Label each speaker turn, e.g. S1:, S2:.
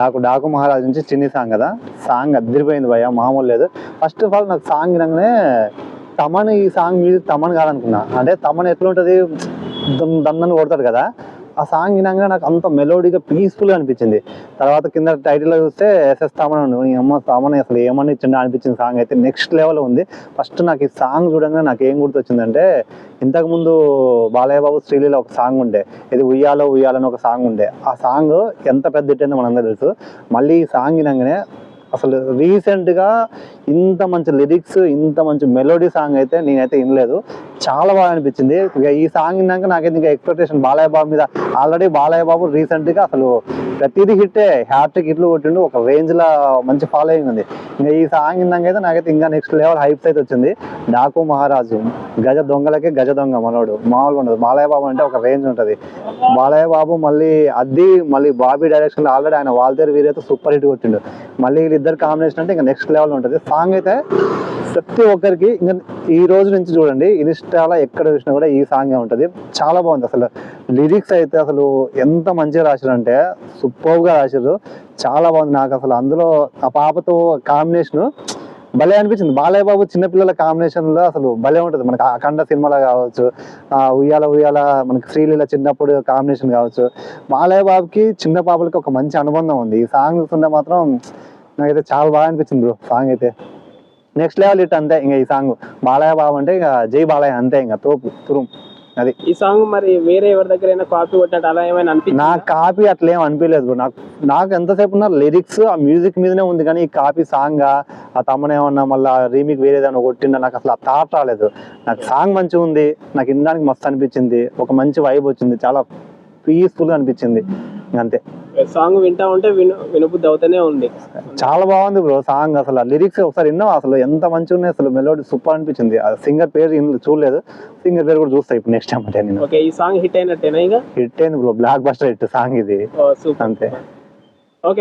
S1: నాకు డాకు మహారాజ్ నుంచి చిన్ని సాంగ్ కదా, సాంగ్ అదిరిపోయింది భయ్య, మామూలు లేదు. ఫస్ట్ ఆఫ్ ఆల్ నాకు సాంగ్ వినగానే తమన్, ఈ సాంగ్ మ్యూజిక్ తమన్ కాదనుకున్నా. అంటే తమన్ ఎట్లుంటుంది, దమ్మని కొడతాడు కదా, ఆ సాంగ్ వినగా నాకు అంత మెలోడీగా పీస్ఫుల్గా అనిపించింది. తర్వాత కింద టైటిల్లో చూస్తే ఎస్ఎస్ తమన్, నీ అమ్మ తమన్ అసలు ఏమని ఇచ్చిండ అనిపించింది. సాంగ్ అయితే నెక్స్ట్ లెవెల్ ఉంది. ఫస్ట్ నాకు ఈ సాంగ్ చూడంగా నాకు ఏం గుర్తొచ్చిందంటే, ఇంతకుముందు బాలయ్య బాబు శ్రీలీల ఒక సాంగ్ ఉండే, ఇది ఉయ్యాలో ఉయ్యాలని ఒక సాంగ్ ఉండే. ఆ సాంగ్ ఎంత పెద్ద హిట్ అయిందో మనందరూ తెలుసు. మళ్ళీ ఈ సాంగ్ వినగానే అసలు రీసెంట్గా ఇంత మంచి లిరిక్స్, ఇంత మంచి మెలోడీ సాంగ్ అయితే నేనైతే వినలేదు. చాలా బాగా అనిపించింది. ఇక ఈ సాంగ్ విన్నాక నాకైతే ఇంకా ఎక్స్పెక్టేషన్ బాలయ్య బాబు మీద. ఆల్రెడీ బాలయ్య బాబు రీసెంట్గా అసలు ప్రతిదీ హిట్టే, హ్యాట్రిక్ హిట్లు కొట్టిండు, ఒక రేంజ్లో మంచి ఫాలోయింగ్ ఉంది. ఇంకా ఈ సాంగ్ విన్నాక అయితే నాకైతే ఇంకా నెక్స్ట్ లెవెల్ హైప్స్ అయితే వచ్చింది. డాకు మహారాజు గజ దొంగలకే గజ దొంగ మనోడు, మామూలుగా ఉండదు. బాలయ్య బాబు అంటే ఒక రేంజ్ ఉంటుంది. బాలయ్య బాబు మళ్ళీ మళ్ళీ బాబీ డైరెక్షన్ ఆల్రెడీ ఆయన వాల్తేరు వీరైతే సూపర్ హిట్ కొట్టిండు. మళ్ళీ వీళ్ళిద్దరు కాంబినేషన్ అంటే ఇంకా నెక్స్ట్ లెవెల్ ఉంటుంది. సాంగ్ అయితే ప్రతి ఒక్కరికి ఇంకా ఈ రోజు నుంచి చూడండి, ఇన్స్టాలో ఎక్కడ చూసినా కూడా ఈ సాంగే ఉంటుంది. చాలా బాగుంది. అసలు లిరిక్స్ అయితే అసలు ఎంత మంచిగా రాశారు అంటే సూపర్గా రాశారు. చాలా బాగుంది. నాకు అసలు అందులో ఆ పాపతో కాంబినేషన్ భలే అనిపించింది. బాలయ్య బాబు చిన్నపిల్లల కాంబినేషన్లో అసలు భలే ఉంటుంది. మనకి అఖండ సినిమాలో కావచ్చు, ఉయ్యాల ఉయ్యాల మనకి శ్రీలీల చిన్నప్పుడు కాంబినేషన్ కావచ్చు, బాలయ్య బాబుకి చిన్న పాపలకి ఒక మంచి అనుబంధం ఉంది. ఈ సాంగ్ చూస్తుంటే మాత్రం నాకైతే చాలా బాగా అనిపించింది బ్రో. సాంగ్ అయితే నెక్స్ట్ లెవెల్ ఇట్ అంతే. ఇంకా ఈ సాంగ్ బాలయ్య బాబు అంటే ఇంకా జై బాలయ్య అంతే, ఇంకా తోపు తురుం. అది
S2: ఈ సాంగ్ మరి వేరే ఎవరి దగ్గర కాపీ కొట్టినట్టు అలా ఏమైనా అనిపించింది?
S1: నాకు కాపీ అట్లా ఏం అనిపించలేదు బ్రో. నాకు ఎంతసేపు ఉన్న లిరిక్స్ ఆ మ్యూజిక్ మీదనే ఉంది, కానీ ఈ కాపీ సాంగ్ ఆ తమ్మనేమన్నా మళ్ళీ రీమిక్ వేరేదాన్ని కొట్టిందా నాకు అసలు ఆ థాట్ రాలేదు. నాకు సాంగ్ మంచిగా ఉంది, నాకు వినడానికి మస్తు అనిపించింది, ఒక మంచి వైబ్ వచ్చింది, చాలా పీస్ఫుల్గా అనిపించింది. అంతే.
S2: సాంగ్ వింటా ఉంటే వినబుద్ధి అవుతూనే ఉంది.
S1: చాలా బాగుంది బ్రో సాంగ్. అసలు లిరిక్స్ ఒకసారి విన్నావు, అసలు ఎంత మంచిగా ఉన్నాయి. అసలు మెలోడీ సూపర్ అనిపించింది. ఆ సింగర్ పేరు చూడలేదు, సింగర్ పేరు కూడా చూస్తా ఇప్పుడు నెక్స్ట్ టైం. అంటే నేను
S2: ఈ సాంగ్ హిట్ అయినట్టేనా? ఇక
S1: హిట్ అయింది bro, block buster hit song ఇది. అంతే.
S2: ఓకే.